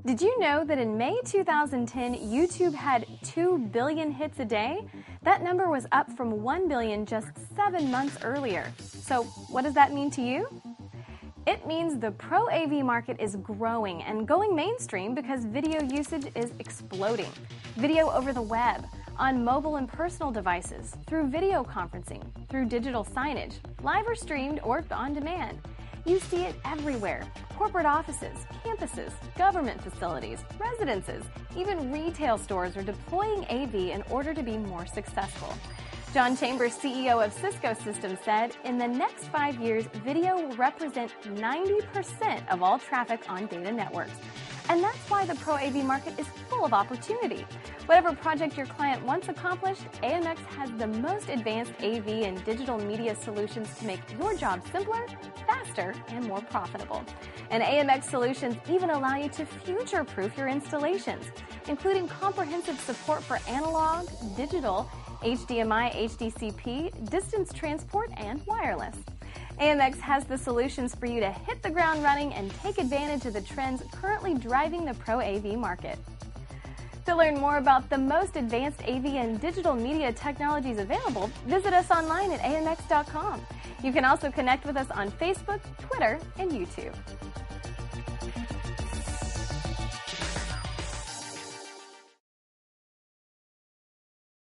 Did you know that in May 2010, YouTube had 2 billion hits a day? That number was up from 1 billion just 7 months earlier. So what does that mean to you? It means the Pro AV market is growing and going mainstream because video usage is exploding. Video over the web, on mobile and personal devices, through video conferencing, through digital signage, live or streamed or on demand. You see it everywhere. Corporate offices, campuses, government facilities, residences, even retail stores are deploying AV in order to be more successful. John Chambers, CEO of Cisco Systems, said, "In the next 5 years, video will represent 90% of all traffic on data networks." And that's why the Pro AV market is full of opportunity. Whatever project your client wants accomplished, AMX has the most advanced AV and digital media solutions to make your job simpler, faster, and more profitable. And AMX solutions even allow you to future-proof your installations, including comprehensive support for analog, digital, HDMI, HDCP, distance transport, and wireless. AMX has the solutions for you to hit the ground running and take advantage of the trends currently driving the Pro AV market. To learn more about the most advanced AV and digital media technologies available, visit us online at amx.com. You can also connect with us on Facebook, Twitter, and YouTube.